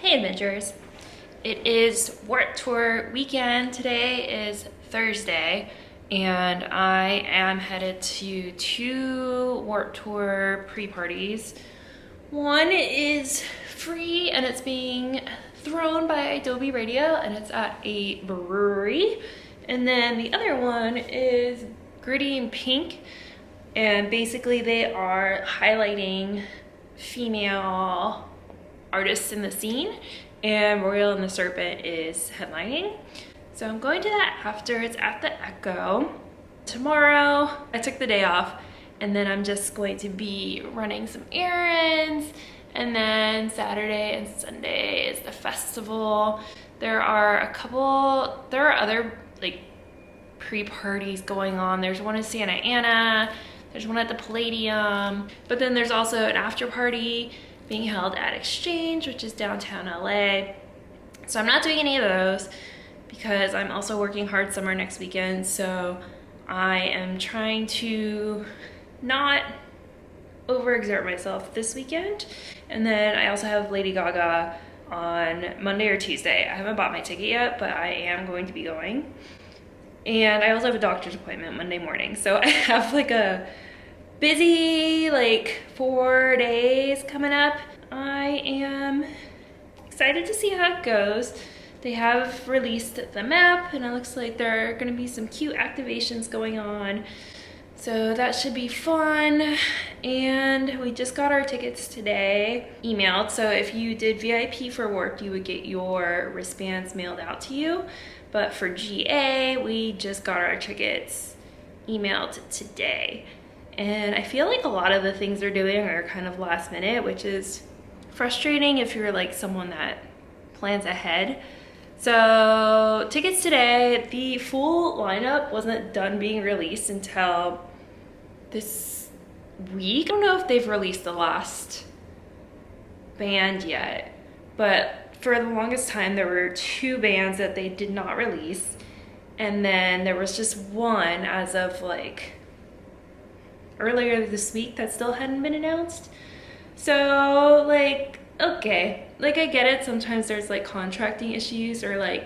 Hey adventurers! It is Warped Tour weekend. Today is Thursday and I am headed to two Warped Tour pre-parties. One is free and it's being thrown by Adobe Radio and it's at a brewery. And then the other one is Gritty and Pink, and basically they are highlighting female artists in the scene, and Royal and the Serpent is headlining. So I'm going to that after. It's at the Echo. Tomorrow I took the day off and then I'm just going to be running some errands, and then Saturday and Sunday is the festival. There are other like pre-parties going on. There's one in Santa Ana, there's one at the Palladium, but then there's also an after party being held at Exchange, which is downtown LA. So I'm not doing any of those because I'm also working hard summer next weekend. So I am trying to not overexert myself this weekend. And then I also have Lady Gaga on Monday or Tuesday. I haven't bought my ticket yet, but I am going to be going. And I also have a doctor's appointment Monday morning. So I have like a busy 4 days coming up. I am excited to see how it goes. They have released the map and it looks like there are going to be some cute activations going on. So that should be fun. And we just got our tickets today emailed. So if you did VIP for work, you would get your wristbands mailed out to you. But for GA, we just got our tickets emailed today. And I feel like a lot of the things they're doing are kind of last minute, which is frustrating if you're like someone that plans ahead. So tickets today, the full lineup wasn't done being released until this week. I don't know if they've released the last band yet, but for the longest time there were two bands that they did not release. And then there was just one as of earlier this week that still hadn't been announced. So okay, I get it, sometimes there's contracting issues or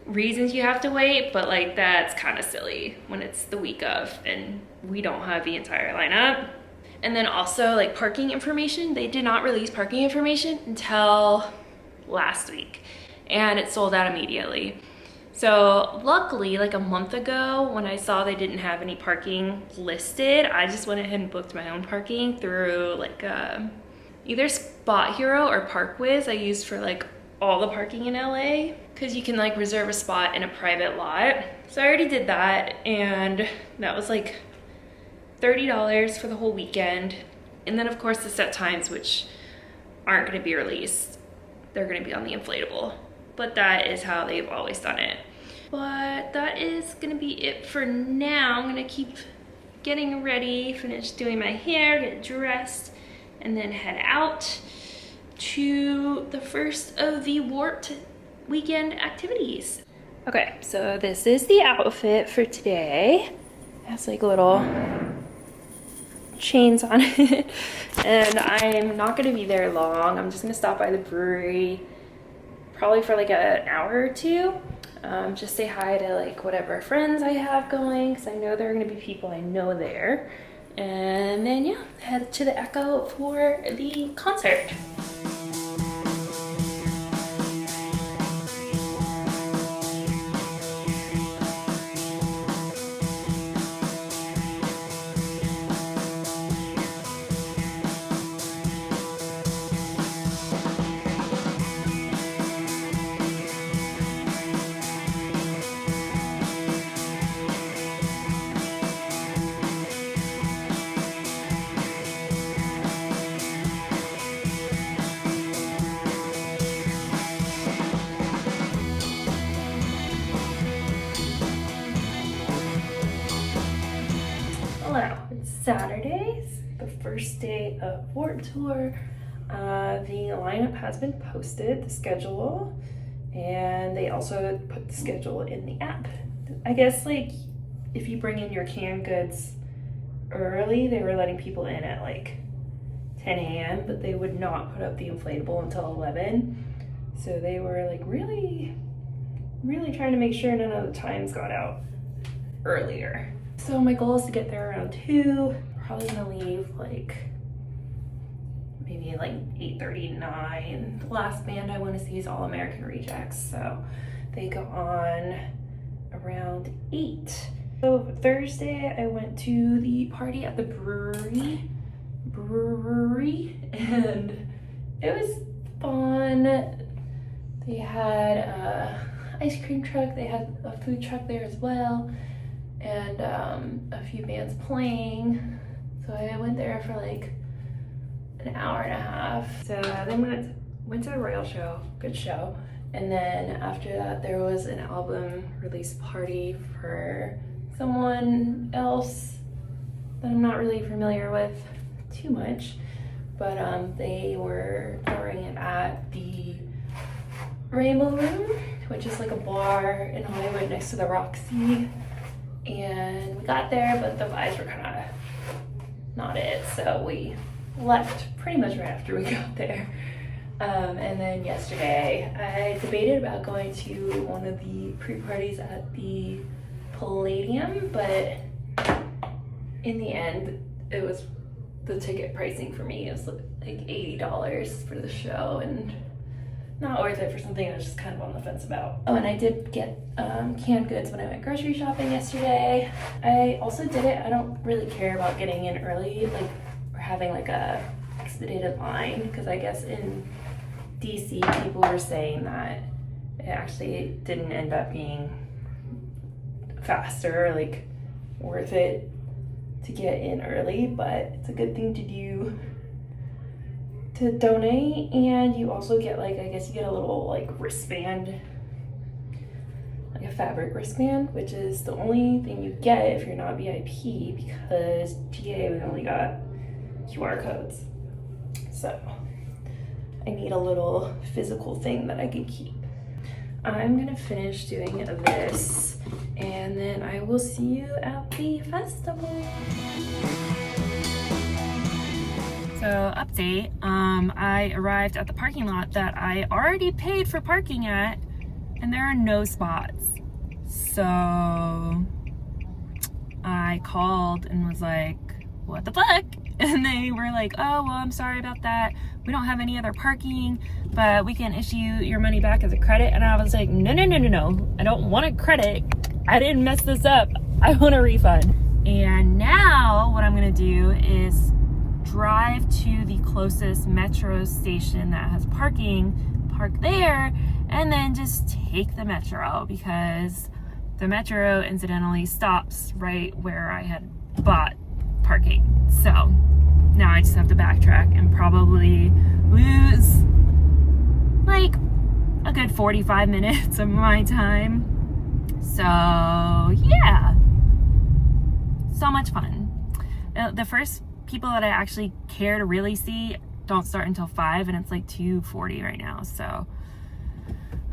reasons you have to wait, but that's kind of silly when it's the week of and we don't have the entire lineup. And then also parking information, they did not release parking information until last week and it sold out immediately. So luckily, a month ago, when I saw they didn't have any parking listed, I just went ahead and booked my own parking through either Spot Hero or Parkwiz. I used for all the parking in LA, because you can reserve a spot in a private lot. So I already did that, and that was $30 for the whole weekend. And then of course the set times, which aren't going to be released, they're going to be on the inflatable. But that is how they've always done it. But that is gonna be it for now. I'm gonna keep getting ready, finish doing my hair, get dressed, and then head out to the first of the Warped weekend activities. Okay, so this is the outfit for today. It has little chains on it. And I'm not gonna be there long. I'm just gonna stop by the brewery probably for an hour or two. Just say hi to whatever friends I have going, because I know there are going to be people I know there. And then yeah, head to the Echo for the concert. Hello, it's Saturday, the first day of Warped Tour. The lineup has been posted, the schedule, and they also put the schedule in the app. I guess if you bring in your canned goods early, they were letting people in at 10 a.m., but they would not put up the inflatable until 11. So they were like really trying to make sure none of the times got out earlier. So my goal is to get there around 2. Probably gonna leave like maybe like 8:39. The last band I want to see is All American Rejects, so they go on around 8. So Thursday I went to the party at the brewery, and it was fun. They had a ice cream truck, they had a food truck there as well, and a few bands playing. So I went there for like an hour and a half. So then went to the Royal show, good show. And then after that there was an album release party for someone else that I'm not really familiar with too much, but they were throwing it at the Rainbow Room, which is like a bar in Hollywood next to the Roxy. And we got there, but the vibes were kind of not it, so we left pretty much right after we got there. And then yesterday I debated about going to one of the pre-parties at the Palladium, but in the end it was the ticket pricing for me. It was like $80 for the show, and not worth it for something I was just kind of on the fence about. Oh, and I did get canned goods when I went grocery shopping yesterday. I also did it, I don't really care about getting in early, like, or having like a expedited line, because I guess in DC people were saying that it actually didn't end up being faster, like worth it to get in early, but it's a good thing to do to donate. And you also get like, I guess you get a little like wristband, like a fabric wristband, which is the only thing you get if you're not VIP, because GA we only got QR codes. So I need a little physical thing that I can keep. I'm gonna finish doing this and then I will see you at the festival. So update, I arrived at the parking lot that I already paid for parking at, and there are no spots. So I called and was like, what the fuck? And they were like, oh, well, I'm sorry about that. We don't have any other parking, but we can issue your money back as a credit. And I was like, no. I don't want a credit. I didn't mess this up. I want a refund. And now what I'm gonna do is drive to the closest metro station that has parking, park there, and then just take the metro, because the metro incidentally stops right where I had bought parking. So now I just have to backtrack and probably lose like a good 45 minutes of my time. So yeah, so much fun. The first people that I actually care to really see don't start until 5, and it's like 2:40 right now. So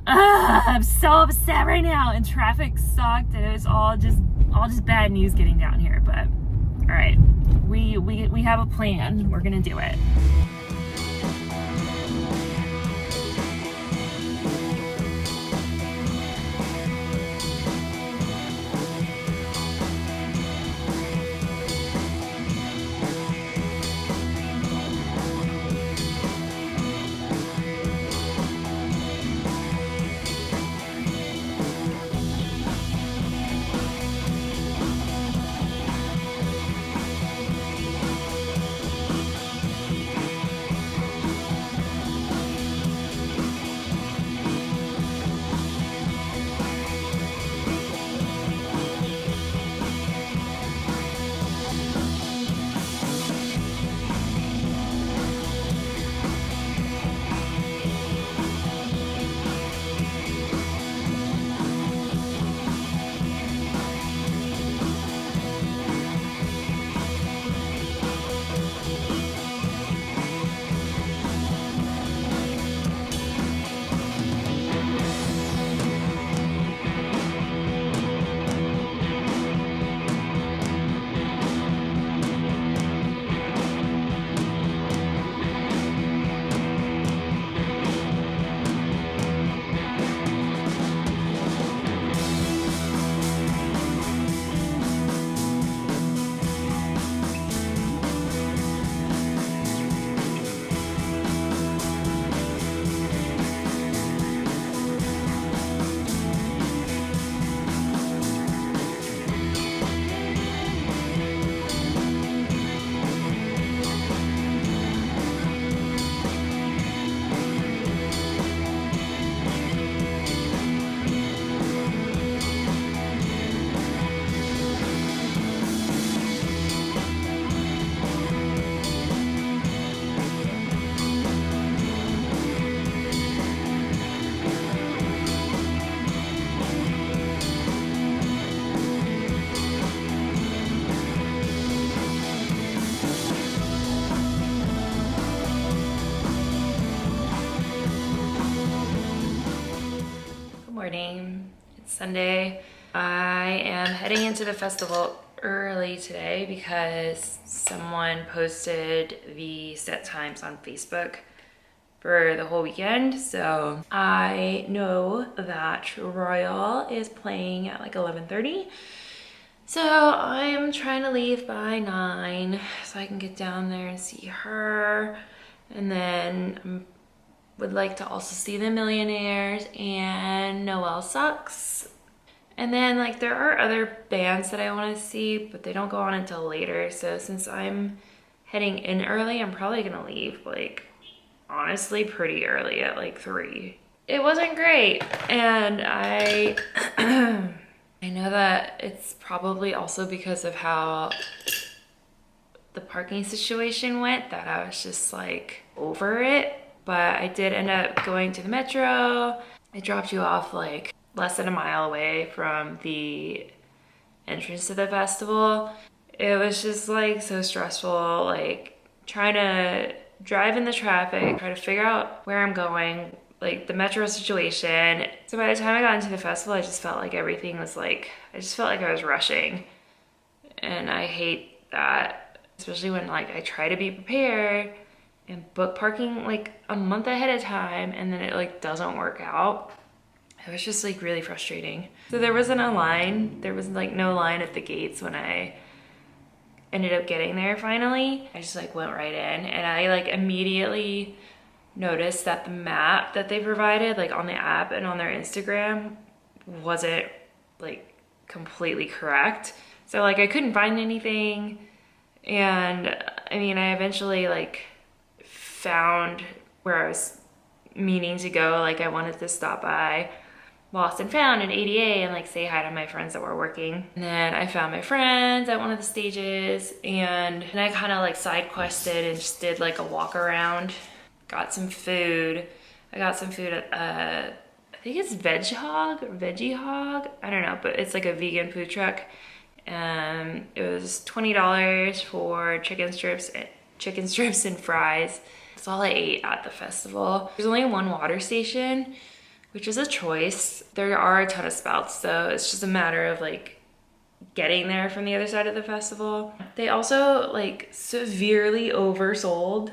I'm so upset right now, and traffic sucked, and it was all just bad news getting down here. But all right, we have a plan. We're gonna do it. morning. It's Sunday. I am heading into the festival early today because someone posted the set times on Facebook for the whole weekend. So I know that Royal is playing at like 11:30. So I'm trying to leave by 9 so I can get down there and see her. And then I would like to also see the Millionaires and Noel Sucks. And then like there are other bands that I want to see, but they don't go on until later. So since I'm heading in early, I'm probably gonna leave like honestly pretty early at like 3. It wasn't great, and I I know that it's probably also because of how the parking situation went that I was just like over it. But I did end up going to the metro. I dropped you off like less than a mile away from the entrance to the festival. It was just like so stressful, like trying to drive in the traffic, try to figure out where I'm going, like the metro situation. So by the time I got into the festival, I just felt like everything was like, I just felt like I was rushing. And I hate that, especially when like I try to be prepared and book parking like a month ahead of time and then it like doesn't work out. It was just like really frustrating. So there wasn't a line. There was like no line at the gates when I ended up getting there finally. I just like went right in and I like immediately noticed that the map that they provided like on the app and on their Instagram wasn't like completely correct. So like I couldn't find anything. And I mean, I eventually like found where I was meaning to go. Like I wanted to stop by Lost and Found in ADA and like say hi to my friends that were working. And then I found my friends at one of the stages and I kind of like side quested and just did like a walk around. Got some food. I got some food at I think it's Veggie Hog. I don't know, but it's like a vegan food truck. It was $20 for chicken strips and fries. That's all I ate at the festival. There's only one water station, which is a choice. There are a ton of spouts, so it's just a matter of like getting there from the other side of the festival. They also like severely oversold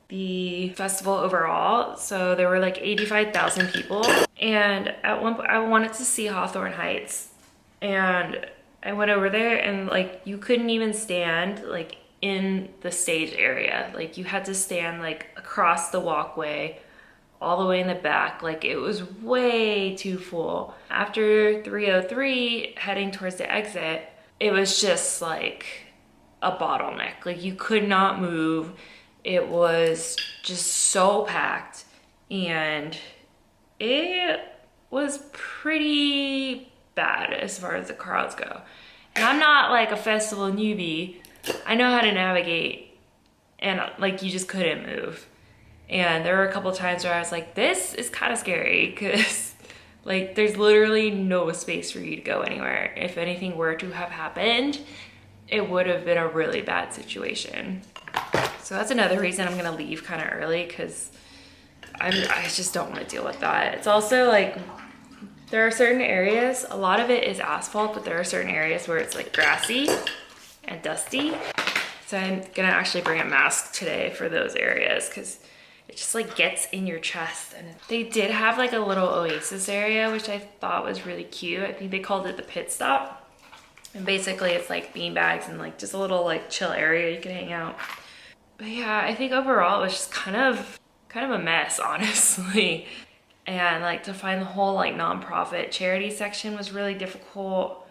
the festival overall. So there were like 85,000 people. And at one point I wanted to see Hawthorne Heights. And I went over there and like you couldn't even stand like in the stage area. Like you had to stand like across the walkway all the way in the back. Like it was way too full. After 303 heading towards the exit, it was just like a bottleneck. Like you could not move. It was just so packed and it was pretty bad as far as the crowds go. And I'm not like a festival newbie. I know how to navigate and like you just couldn't move. And there were a couple times where I was like, this is kind of scary because like there's literally no space for you to go anywhere. If anything were to have happened, it would have been a really bad situation. So that's another reason I'm gonna leave kind of early because I just don't want to deal with that. It's also like there are certain areas, a lot of it is asphalt, but there are certain areas where it's like grassy and dusty. So I'm gonna actually bring a mask today for those areas because it just like gets in your chest. And they did have like a little oasis area, which I thought was really cute. I think they called it the pit stop. And basically it's like bean bags and like just a little like chill area you can hang out. But yeah, I think overall it was just kind of a mess, honestly. And like to find the whole like nonprofit charity section was really difficult.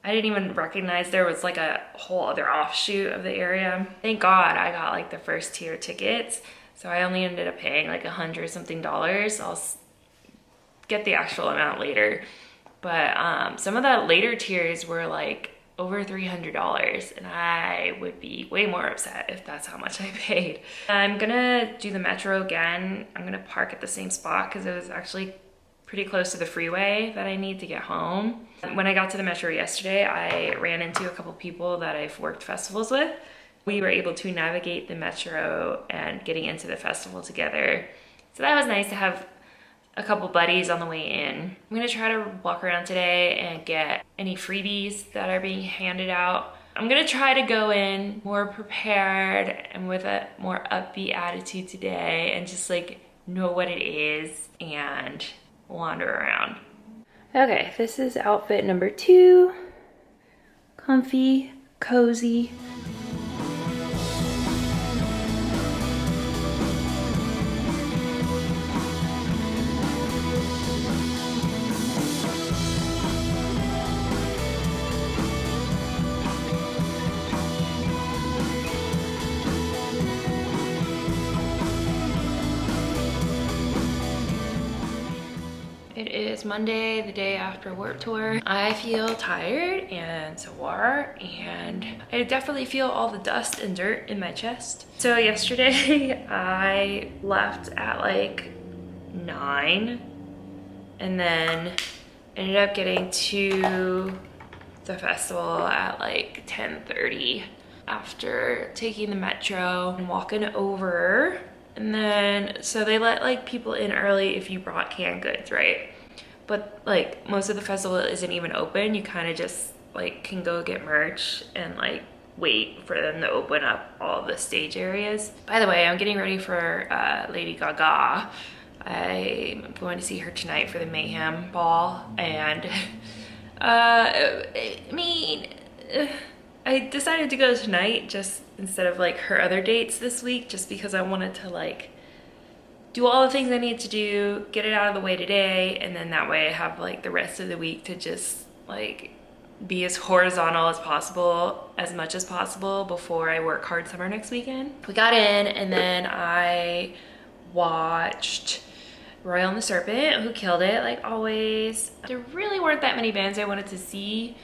I didn't even recognize there was like a whole other offshoot of the area. Thank God I got like the first tier tickets. So I only ended up paying like $100 something. I'll get the actual amount later. But some of the later tiers were like over $300 and I would be way more upset if that's how much I paid. I'm gonna do the metro again. I'm gonna park at the same spot because it was actually pretty close to the freeway that I need to get home. When I got to the metro yesterday, I ran into a couple people that I've worked festivals with. We were able to navigate the metro and getting into the festival together. So that was nice to have a couple buddies on the way in. I'm gonna try to walk around today and get any freebies that are being handed out. I'm gonna try to go in more prepared and with a more upbeat attitude today and just like know what it is and wander around. Okay, this is outfit number 2. Comfy, cozy. It is Monday, the day after Warped Tour. I feel tired and sore, and I definitely feel all the dust and dirt in my chest. So yesterday I left at like 9 and then ended up getting to the festival at like 10:30 after taking the metro and walking over. And then, so they let like people in early if you brought canned goods, right? But like most of the festival isn't even open. You kind of just like can go get merch and like wait for them to open up all the stage areas. By the way, I'm getting ready for Lady Gaga. I'm going to see her tonight for the Mayhem Ball. And I mean, I decided to go tonight just instead of like her other dates this week, just because I wanted to like do all the things I need to do, get it out of the way today, and then that way I have like the rest of the week to just like be as horizontal as possible, as much as possible before I work hard summer next weekend. We got in and then I watched Royal and the Serpent, who killed it like always. There really weren't that many bands I wanted to see,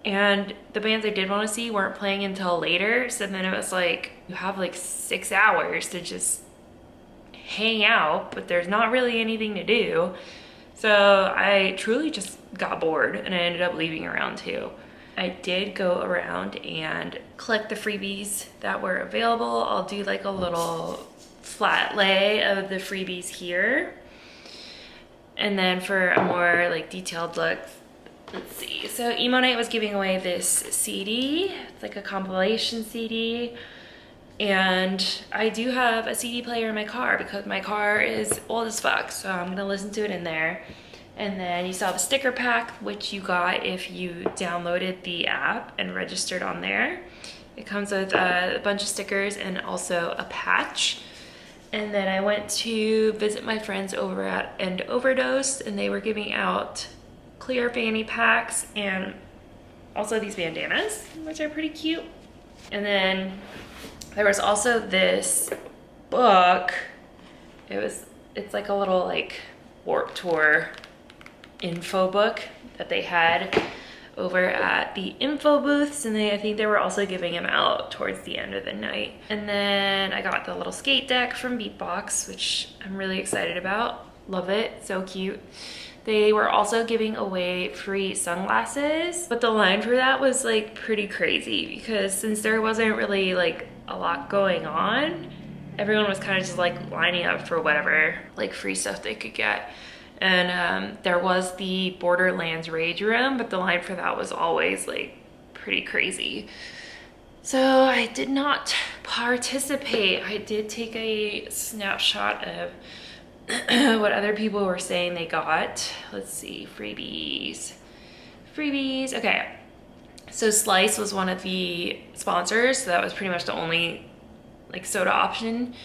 and the bands I did want to see weren't playing until later, so then it was like you have like 6 hours to just hang out, but there's not really anything to do. So I truly just got bored and I ended up leaving around 2. I did go around and collect the freebies that were available. I'll do like a little flat lay of the freebies here. And then for a more like detailed look, let's see. So Emo Night was giving away this CD. It's like a compilation CD. And I do have a CD player in my car because my car is old as fuck, so I'm gonna listen to it in there. And then you saw the sticker pack, which you got if you downloaded the app and registered on there. It comes with a bunch of stickers and also a patch. And then I went to visit my friends over at End Overdose, and they were giving out clear fanny packs and also these bandanas, which are pretty cute. And then there was also this book. It's like a little like Warped Tour info book that they had over at the info booths, and I think they were also giving them out towards the end of the night. And then I got the little skate deck from Beatbox, which I'm really excited about. Love it, so cute. They were also giving away free sunglasses, but the line for that was like pretty crazy because since there wasn't really like a lot going on, everyone was kind of just like lining up for whatever like free stuff they could get. And there was the Borderlands Rage Room, but the line for that was always like pretty crazy. So I did not participate. I did take a snapshot of what other people were saying they got. Let's see, freebies. Okay, so Slice was one of the sponsors, so that was pretty much the only like soda option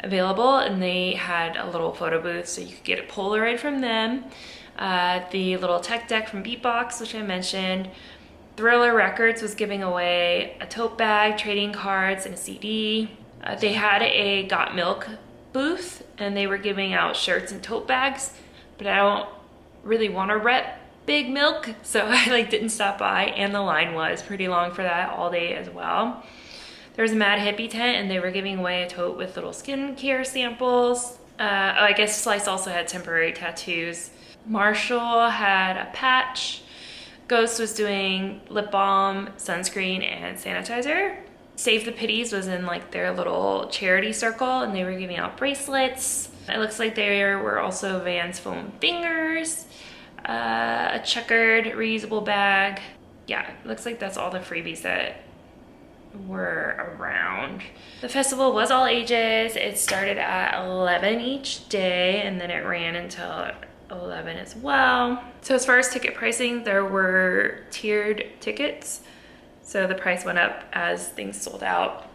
available, and they had a little photo booth so you could get a Polaroid from them. The little tech deck from Beatbox, which I mentioned. Thriller Records was giving away a tote bag, trading cards, and a CD. They had a Got Milk booth, and they were giving out shirts and tote bags, but I don't really want to rep Big Milk, so I like didn't stop by, and the line was pretty long for that all day as well. There was a Mad Hippie tent, and they were giving away a tote with little skincare samples. I guess Slice also had temporary tattoos. Marshall had a patch. Ghost was doing lip balm, sunscreen, and sanitizer. Save the Pities was in like their little charity circle, and they were giving out bracelets. It looks like there were also Vans foam fingers, a checkered reusable bag. Yeah, it looks like that's all the freebies that were around. The festival was all ages. It started at 11 each day and then it ran until 11 as well. So as far as ticket pricing, there were tiered tickets. So the price went up as things sold out.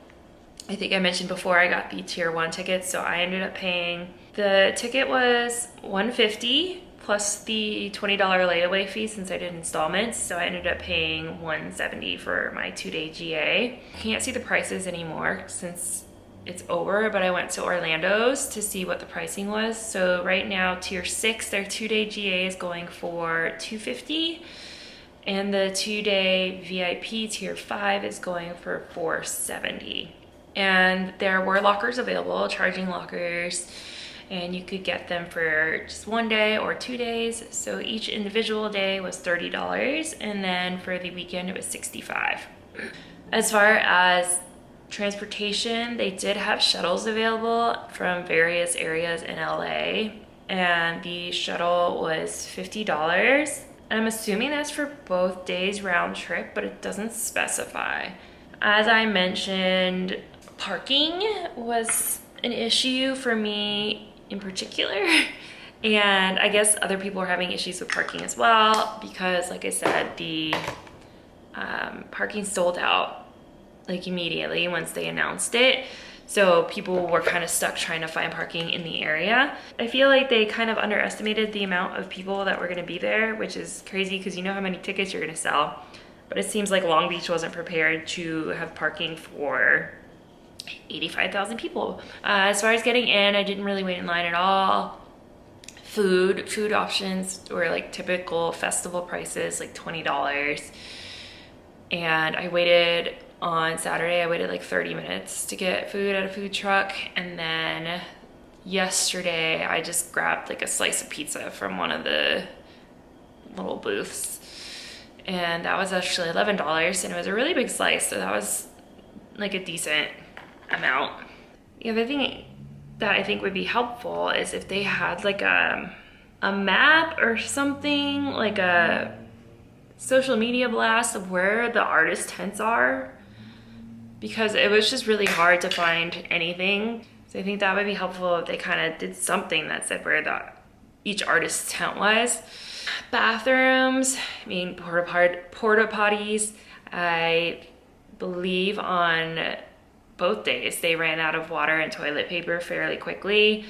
I think I mentioned before I got the tier 1 tickets, so I ended up paying, the ticket was $150 plus the $20 layaway fee since I did installments, so I ended up paying $170 for my 2-day GA. I can't see the prices anymore since it's over, but I went to Orlando's to see what the pricing was. So right now, tier 6, their 2-day GA is going for $250, and the 2-day VIP tier 5 is going for $470. And there were lockers available, charging lockers, and you could get them for just 1 day or 2 days. So each individual day was $30, and then for the weekend it was $65. As far as transportation, they did have shuttles available from various areas in LA, and the shuttle was $50. And I'm assuming that's for both days round trip, but it doesn't specify. As I mentioned, parking was an issue for me in particular. And I guess other people are having issues with parking as well because, like I said, the parking sold out like immediately once they announced it. So people were kind of stuck trying to find parking in the area. I feel like they kind of underestimated the amount of people that were gonna be there, which is crazy because you know how many tickets you're gonna sell. But it seems like Long Beach wasn't prepared to have parking for 85,000 people. As far as getting in, I didn't really wait in line at all. Food options were like typical festival prices, like $20. And I waited on Saturday, I waited like 30 minutes to get food at a food truck. And then yesterday, I just grabbed like a slice of pizza from one of the little booths. And that was actually $11, and it was a really big slice, so that was like a decent amount. The other thing that I think would be helpful is if they had like a map or something, like a social media blast of where the artist tents are, because it was just really hard to find anything. So I think that would be helpful if they kind of did something that said where each artist's tent was. Bathrooms, I mean, porta potties, I believe on both days they ran out of water and toilet paper fairly quickly.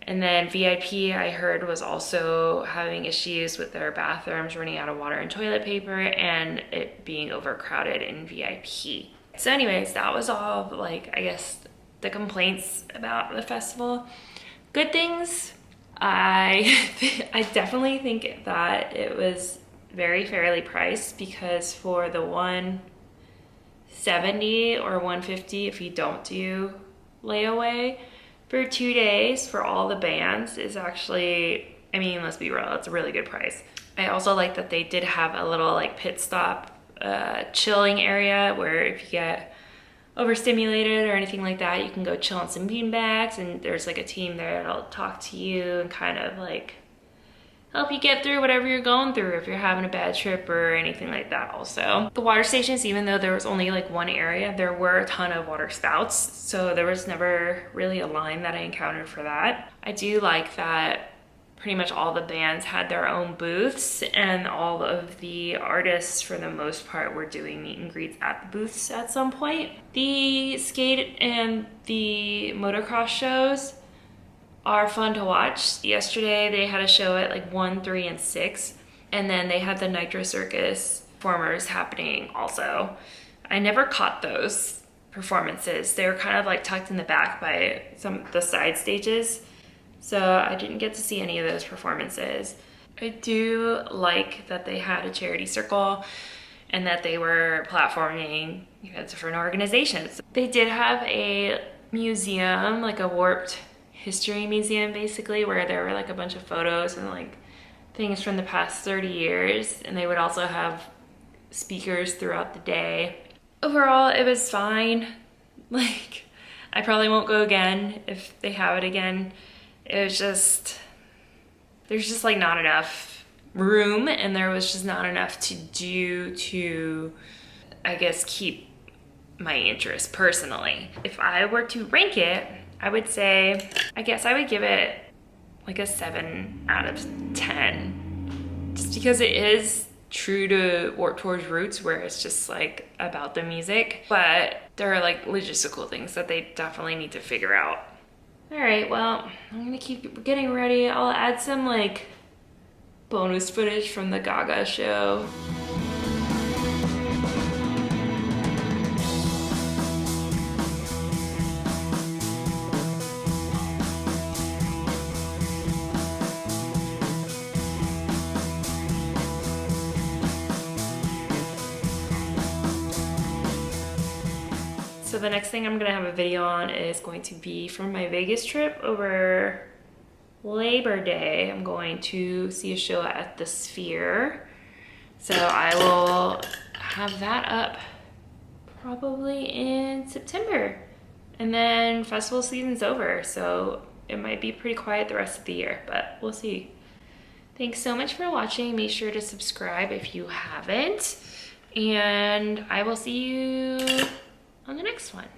And then VIP, I heard, was also having issues with their bathrooms running out of water and toilet paper and it being overcrowded in VIP. So anyways, that was all like, I guess, the complaints about the festival. Good things, I definitely think that it was very fairly priced, because for the $170 or $150 if you don't do layaway for 2 days for all the bands is actually, I mean, let's be real, it's a really good price. I also like that they did have a little like pit stop chilling area where if you get overstimulated or anything like that, you can go chill on some beanbags, and there's like a team there that'll talk to you and kind of like help you get through whatever you're going through if you're having a bad trip or anything like that. Also, the water stations, even though there was only like one area, there were a ton of water spouts, so there was never really a line that I encountered for that. I do like that pretty much all the bands had their own booths, and all of the artists for the most part were doing meet and greets at the booths at some point. The skate and the motocross shows are fun to watch. Yesterday they had a show at like 1, 3, and 6, and then they had the Nitro Circus performers happening also. I never caught those performances. They were kind of like tucked in the back by some of the side stages, so I didn't get to see any of those performances. I do like that they had a charity circle and that they were platforming, you know, different organizations. They did have a museum, like a warped history museum basically, where there were like a bunch of photos and like things from the past 30 years, and they would also have speakers throughout the day. Overall, it was fine. Like, I probably won't go again if they have it again it was just, there's just like not enough room, and there was just not enough to do to, I guess, keep my interest personally. If I were to rank it, I would say, I guess I would give it like a 7 out of 10. Just because it is true to Warped Tour's roots, where it's just like about the music, but there are like logistical things that they definitely need to figure out. All right, well, I'm gonna keep getting ready. I'll add some like bonus footage from the Gaga show. So the next thing I'm gonna have a video on is going to be from my Vegas trip over Labor Day. I'm going to see a show at the Sphere. So I will have that up probably in September. And then festival season's over, so it might be pretty quiet the rest of the year, but we'll see. Thanks so much for watching. Make sure to subscribe if you haven't. And I will see you on the next one.